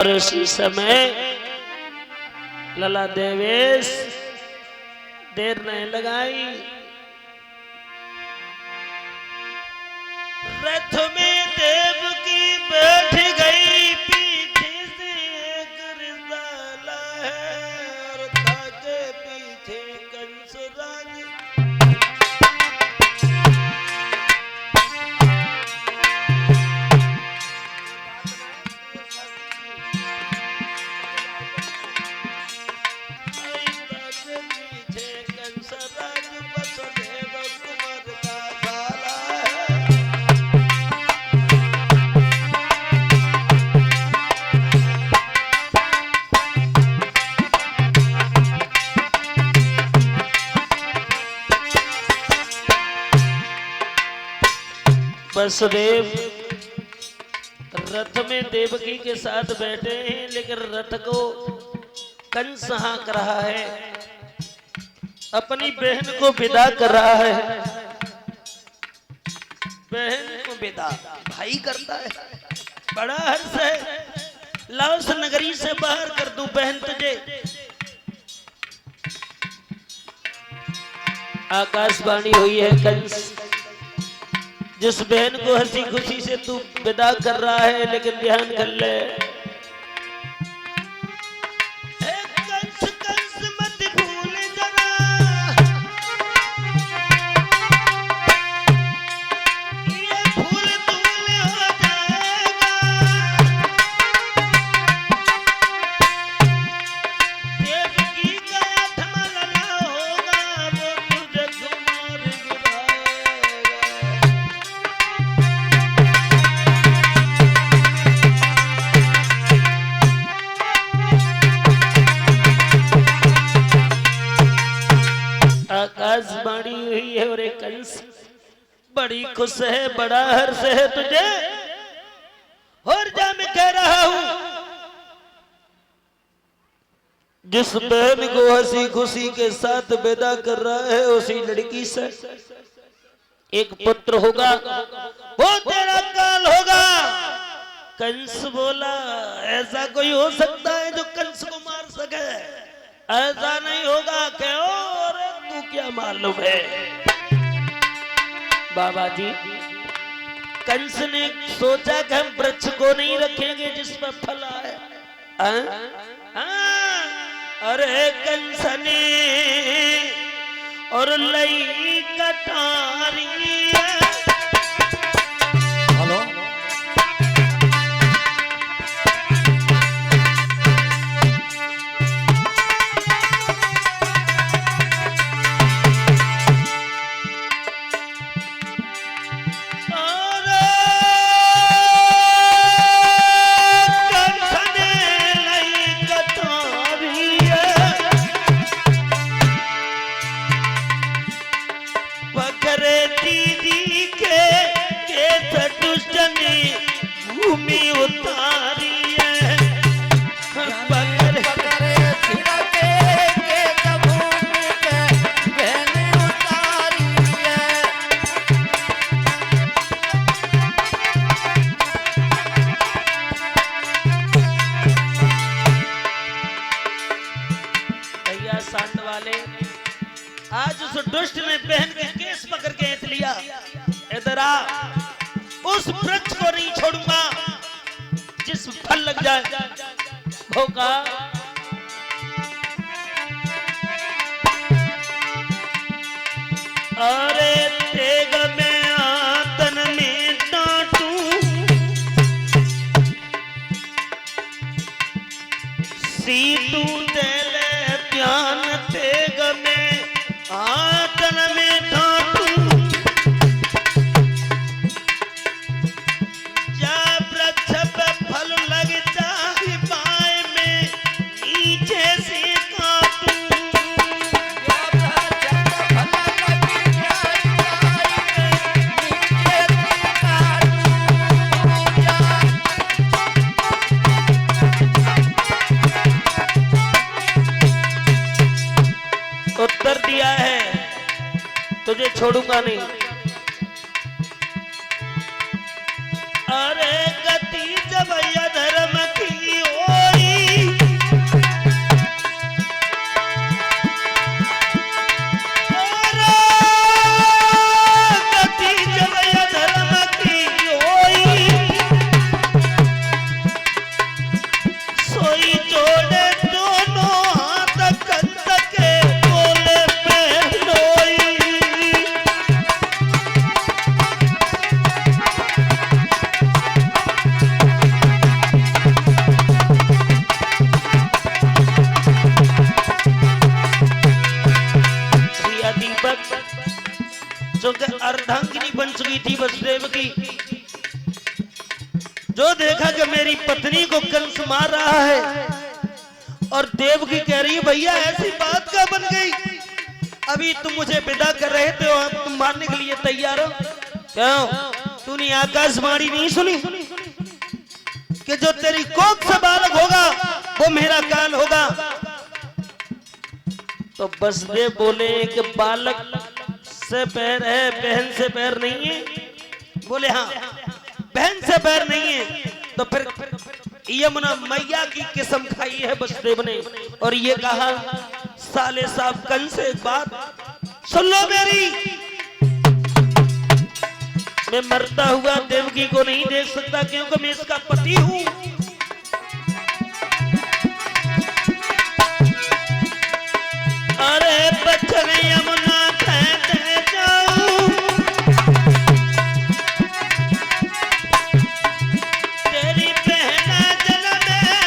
और उसी समय लला देवेश देर नहीं लगाई, रथ में देवकी बैठ गई, पीछे से एक रिसाला है और ताके पीछे कंस राज। वसुदेव रथ में देवकी के साथ बैठे हैं, लेकिन रथ को कंस हाँक रहा है, अपनी बहन को विदा कर रहा है। बहन को विदा भाई करता है, बड़ा हर्ष है। लाओस नगरी से बाहर कर दूं बहन तुझे। आकाशवाणी हुई है, कंस जिस बहन को हंसी खुशी से तू विदा कर रहा है, लेकिन ध्यान कर ले, कंस कंस मत भूल जरा, ये भूल धूल हो जाएगा, देवकी का आत्मा लला होगा, वो तुझे घुमार गिराएगा। आकाशवाणी हुई है और एक कंस बड़ी खुश है, बड़ा हर्ष है तुझे। और जा मैं कह रहा हूं, जिस बहन को हंसी खुशी के साथ विदा कर रहा है, उसी लड़की से एक पुत्र होगा, वो तेरा काल होगा। कंस बोला, ऐसा कोई हो सकता है जो कंस को मार सके? ऐसा नहीं होगा। क्यों? तू क्या मालूम है? बाबा जी, कंस ने सोचा कि हम वृक्ष को नहीं रखेंगे जिस पर फल आए। अरे कंस ने और लई कटारी, हेलो आज उस दुष्ट ने बहन के केस पकड़ के ऐत लिया। इधर आ, उस वृक्ष को नहीं छोड़ूंगा जिस फल लग जाए। भोका अरे तेग में आतन में डांटू, सीतू तेले ध्यान तेग में आतन में डांटू, जा वृक्ष पे फल लग जाए बाएं में नीचे से काटू, उत्तर दिया है तुझे छोड़ूंगा नहीं। अरे गति जब धर्म की ओ चुकी थी वसुदेव की। जो देखा कि मेरी पत्नी को कंस मार रहा है और देवकी कह रही है भैया ऐसी बात क्या बन गई, अभी तुम मुझे विदा कर रहे थे और तुम मारने के लिए तैयार हो। क्यों तूने आकाशवाणी नहीं सुनी कि जो तेरी कोख से बालक होगा वो मेरा काल होगा। तो वसुदेव बोले कि बालक से पैर है, बहन से पैर नहीं है। बोले हाँ बहन से पैर नहीं है। तो फिर यमुना मैया की कसम खाई है वसुदेव ने और ये कहा साले साहब कंस एक बात सुन लो मेरी, मैं मरता हुआ देवकी को नहीं देख सकता क्योंकि मैं इसका पति हूं। अरे बचन यमुना कहते जाऊं, तेरी बहन जन्म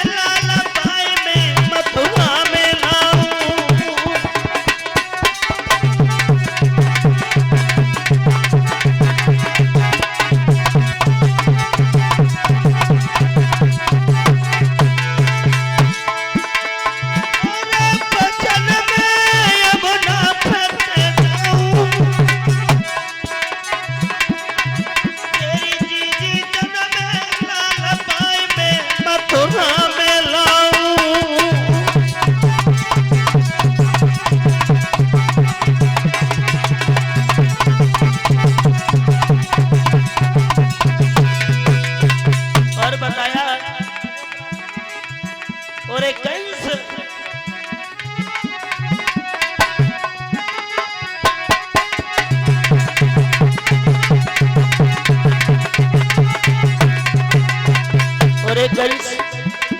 लाला पाए में मथुरा में लाऊं।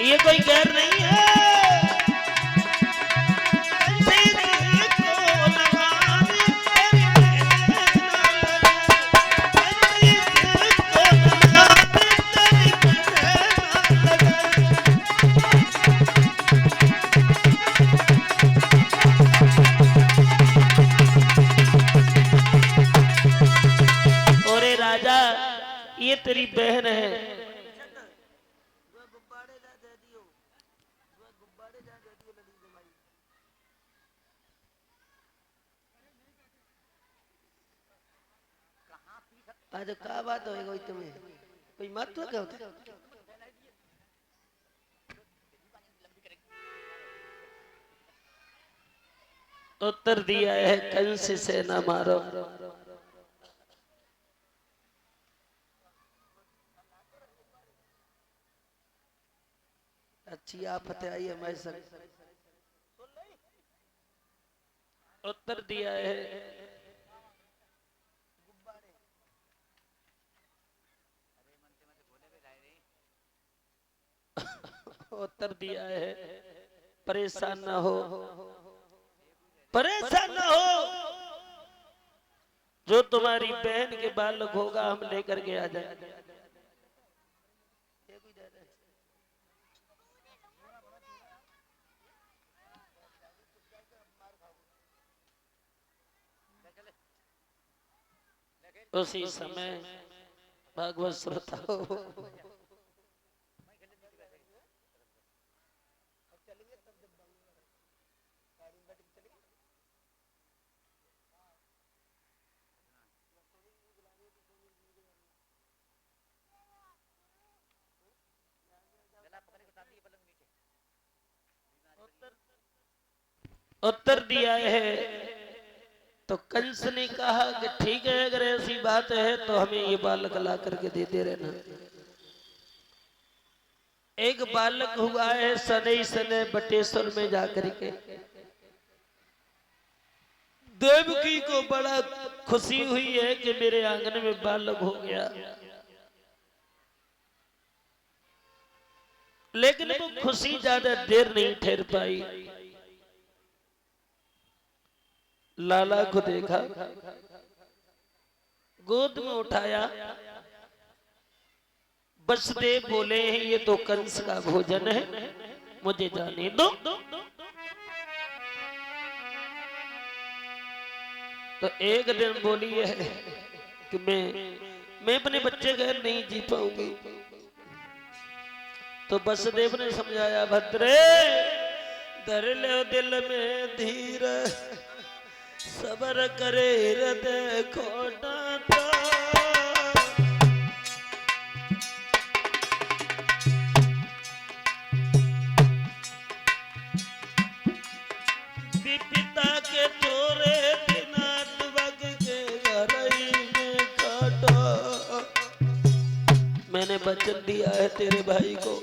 ये कोई गैर नहीं है। अरे राजा ये तेरी बहन है। आज क्या बात होएगा तुम्हें कोई मत तो क्या होता। उत्तर दिया है कंस से न मारो। अच्छी आफत आई है मैं सब। उत्तर दिया है उत्तर दिया है परेशान ना हो, परेशान ना हो। जो तुम्हारी बहन के बालक होगा हम लेकर के आ जाएंगे। उसी समय भागवत श्रोताओं उत्तर दिया है। तो कंस ने कहा कि ठीक है अगर ऐसी बात है तो हमें ये बालक ला करके देते रहना। एक बालक हुआ है सनई सने बटेश्वर में जाकर के। देवकी को बड़ा खुशी हुई है कि मेरे आंगन में बालक हो गया, लेकिन वो खुशी ज्यादा देर नहीं ठहर पाई। लाला को देखा, गोद में उठाया। वसुदेव बोले हैं ये तो कंस का भोजन है, मुझे जाने दो। तो एक दिन बोली है कि मैं अपने बच्चे गैर नहीं जी पाऊंगी। तो वसुदेव ने समझाया, भद्रे धर ले दिल में धीर, सबर करे हृदय खोटा था। पिता के चोरे बिना बग के घरई में काटा। मैंने वचन दिया है तेरे भाई को,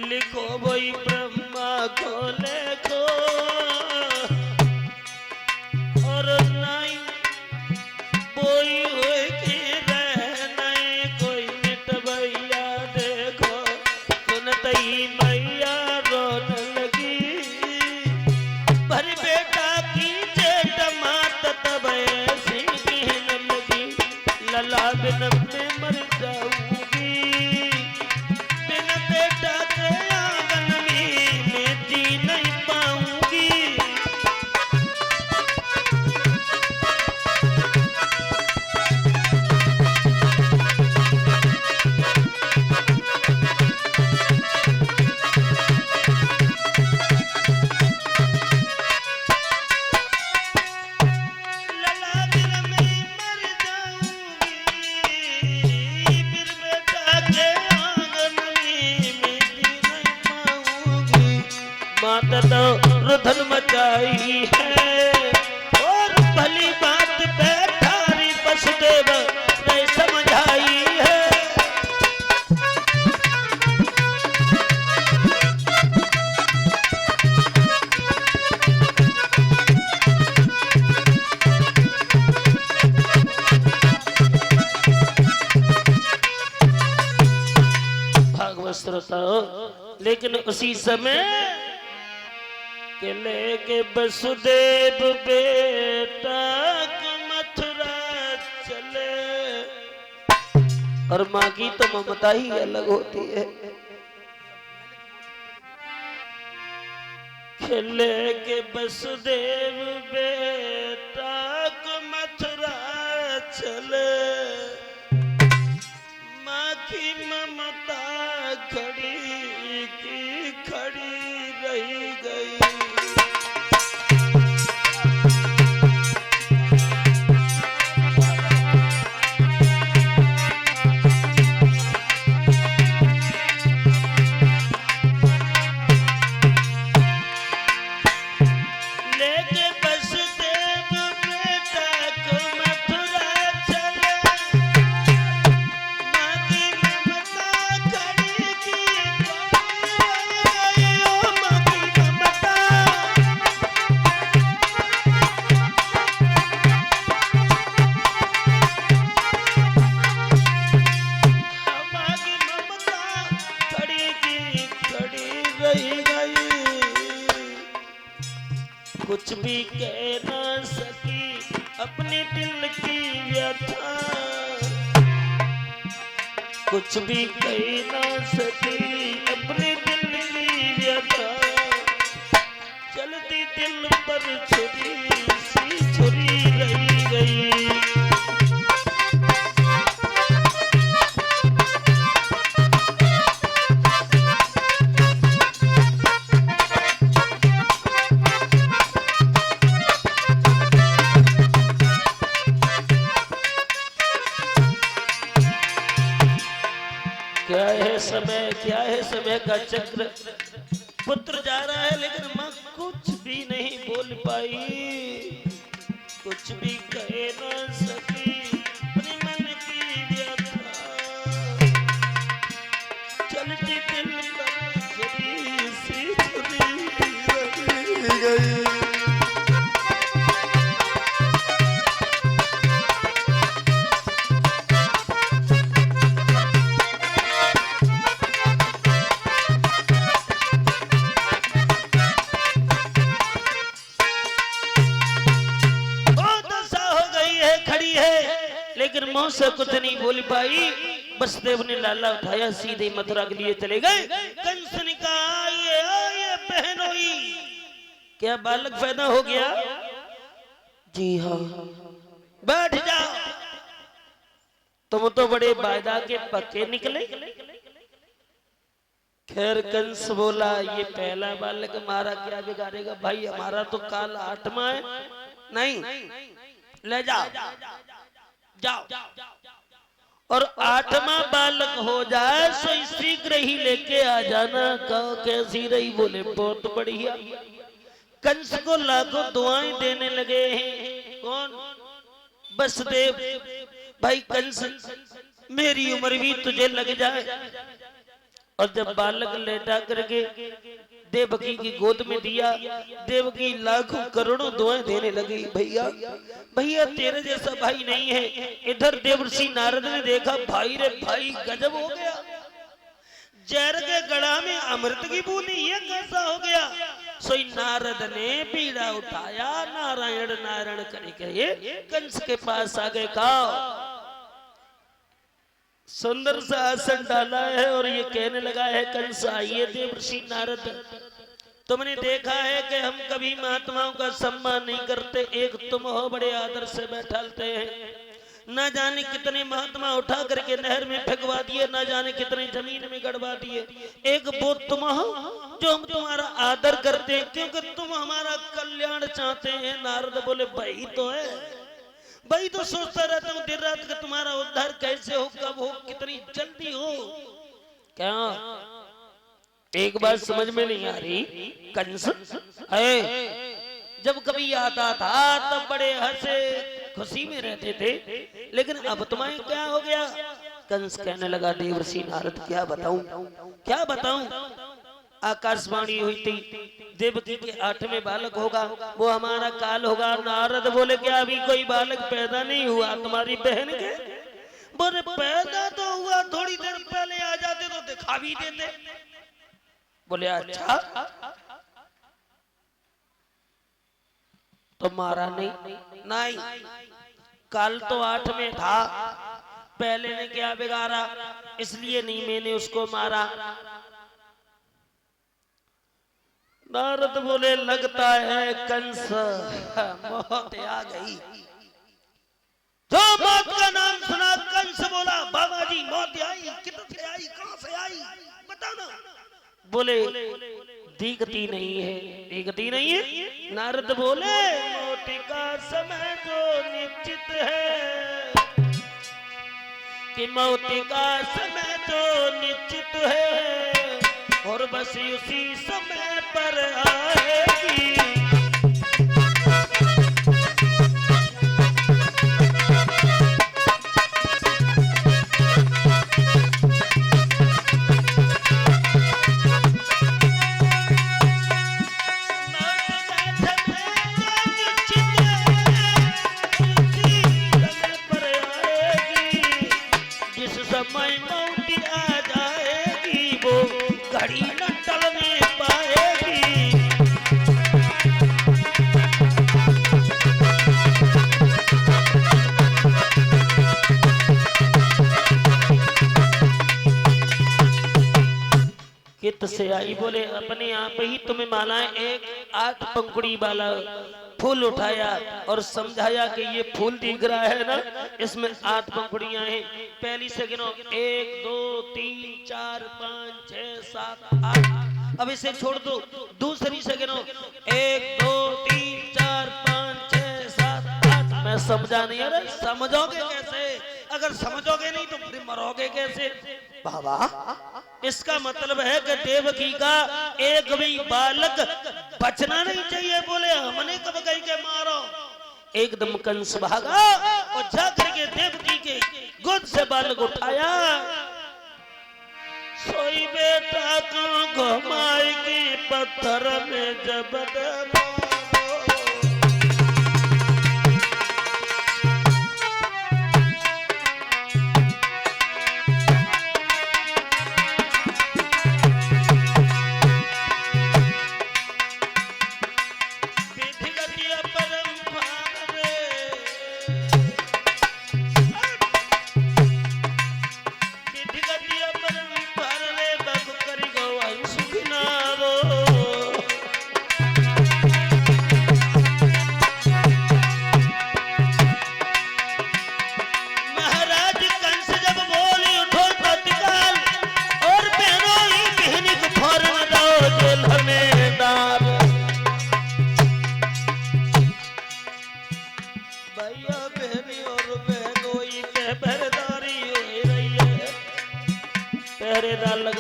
लिखो वही ब्रह्मा को लेखो, और नहीं कोई हुए कि रह नहीं कोई मिट भैया देखो। सुनतई मैया रोन लगी, भर बेटा की जेठ मात तब ऐसी कहने लगी, लला बिन में मर जाऊंगी, बिन बेटा के आंगन में मैं जी नहीं पाऊंगी। माता तो रुधन मचाई है, और भली बात बैठारी वसुदेव ने समझाई है। भागवत श्रोताओ, लेकिन उसी समय के लेके वसुदेव बेटा को मथुरा चले। और माँ की तो ममता ही अलग होती है। खेले के वसुदेव बेटा को मथुरा चले, माँ की ममता खड़ी की खड़ी रही गई। कुछ भी कह ना सकी अपने दिल की व्यथा, कुछ भी कह ना सकी अपने दिल की व्यथा। चलती दिल पर छुरी सी छुरी रही गई। क्या है समय का चक्र। पुत्र जा रहा है लेकिन माँ कुछ भी नहीं बोल पाई, कुछ भी कह न सकी अपने मन की व्यथा। चलती दिल पर छुरी सी छुरी रही गई। लेकिन मुंह से कुछ नहीं बोल पाई। वसुदेव ने लाला उठाया, सीधे मथुरा के लिए चले गए। कंस ने कहा, आइए बहनोई, क्या बालक पैदा हो गया? जी हाँ, बैठ जाओ। तुम तो बड़े वायदा के पक्के निकले। खैर कंस बोला ये पहला बालक मारा क्या बिगाड़ेगा भाई, हमारा तो काल 8वां है। नहीं, ले जाओ जाओ, और 8वां बालक हो जाए सो शीघ्र ही लेके आ जाना। कहो कैसी रही? बोले बहुत बढ़िया। कंस को लाखों दुआएं देने लगे हैं। कौन? वसुदेव। भाई कंस मेरी उम्र भी तुझे लग जाए। और जब बालक लेटा करके देवकी की गोद में दिया, देवकी लाखों करोड़ों दुआएं देने लगी। भैया भैया तेरे जैसा भाई नहीं है। इधर देवर्षि नारद ने देखा, भाई रे भाई गजब हो गया, जहर के गड़ा में अमृत की बूंदी, ये कैसा हो गया? सोई नारद ने पीड़ा उठाया, नारायण नारायण करके ये कंस के पास आ गए। कहा सुंदर सा आसन डाला है और ये कहने लगा है, कंस आइए देवर्षि नारद, तुमने देखा है कि हम कभी महात्माओं का सम्मान नहीं करते, एक तुम हो बड़े आदर से बैठालते हैं। न जाने कितने महात्मा उठा करके नहर में फेंकवा दिए, न जाने कितने जमीन में गड़वा दिए, एक वो तुम हो जो हम तुम्हारा आदर करते हैं क्योंकि तुम हमारा कल्याण चाहते हैं। नारद बोले भाई तो है, भाई तो सोचता रहता हूँ देर रात का तुम्हारा उद्धार कैसे हो, कब हो, कितनी जल्दी हो। क्या एक बात समझ में नहीं आ रही? कंस है जब कभी आता था तब बड़े हंसे खुशी में रहते थे, लेकिन अब तुम्हें क्या हो गया? कंस कहने लगा देवर्षि नारद क्या बताऊं, क्या बताऊं? आकाशवाणी हुई थी देवकी के 8वें बालक होगा, वो हमारा काल होगा। नारद बोले क्या अभी कोई बालक पैदा नहीं हुआ तुम्हारी बहन के? बोले पैदा तो हुआ, थोड़ी देर पहले आ जाते तो दिखा भी देते। बोले अच्छा तो मारा नहीं? नहीं, काल तो 8 में था, पहले ने क्या बिगाड़ा, इसलिए नहीं मैंने उसको मारा। नारद बोले लगता है कंस मौत आ गई। जो मौत का नाम सुना कंस बोला बाबा जी मौत आई, कितने आई, कहां से आई बताओ ना। बोले दिखती नहीं है, दिखती नहीं है। नारद बोले मौत का समय जो निश्चित है, कि मौत का समय जो निश्चित है, और बस उसी समय पर आएगी। जिस समय मौत आ जाएगी वो घड़ी न टलने पाएगी। कित से आई? बोले अपने आप ही तुम्हें मालाएं। एक 8 पंखुड़ी वाला फूल उठाया और समझाया कि ये फूल दिख रहा है ना, इसमें 8 पंखुड़ियां हैं। पहली से गिनो 1 2 3 4 5 6 7 8। अब इसे छोड़ दो, दूसरी से गिनो 1 2 3 4 5 6 7 8। मैं समझा नहीं? अरे समझोगे कैसे? अगर समझोगे नहीं तो फिर मरोगे कैसे? बाबा इसका मतलब है कि देवकी का एक भी बालक बचना नहीं चाहिए। बोले हमने कब कही के मारो? एकदम कंस भागा और जाकर के देवकी के गोद से बालक उठाया। सोई बेटा को घुमाएगी पत्थर में जब दबाओ।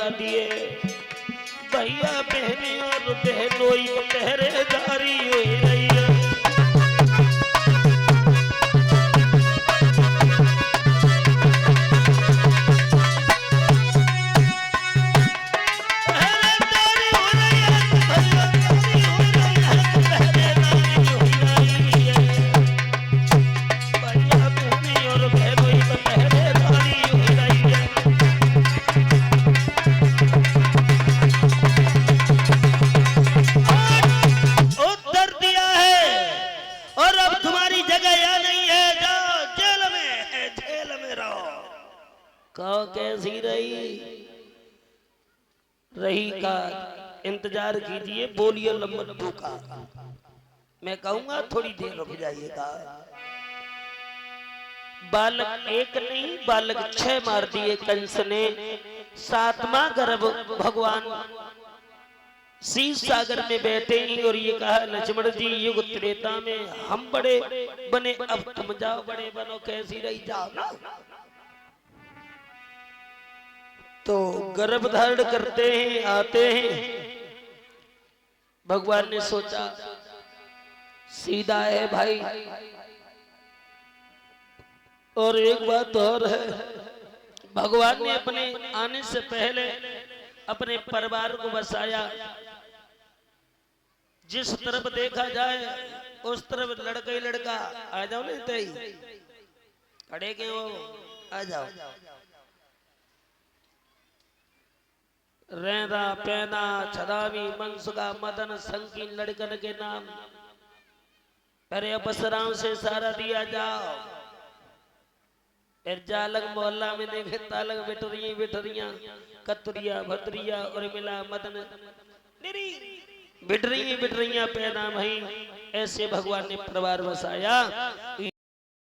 लगा दिए। भैया बहने और बहनोई पहरेदारी हुई रही है। कैसी रही का इंतजार कीजिए, बोलिए लम्बू का। मैं कहूंगा थोड़ी देर रुक जाइएगा। बालक एक नहीं बालक 6 मार दिए कंस ने। 7वां गर्भ भगवान शीश सागर में बैठे ही और ये कहा लक्ष्मण जी युग त्रेता में हम बड़े बने, अब तुम जाओ बड़े बनो। कैसी रही जाओ ना। तो गर्भ धारण करते हैं, आते हैं। भगवान ने सोचा सीधा है भाई। और एक बात और है, भगवान ने अपने आने से पहले अपने परिवार को बसाया। जिस तरफ देखा जाए उस तरफ लड़का ही लड़का। आ जाओ लेते ही खड़े के वो आ जाओ। रेंदा पैना छदावी मनसुगा मदन संकीन लड़कन के नाम अरे अपसराओं से सारा दिया जाओ। फिर जालक मोहल्ला में देखे तालक बिटरियां कतरिया भतरिया और मिला मदन बिटरियां पैदा भई। ऐसे भगवान ने परिवार बसाया।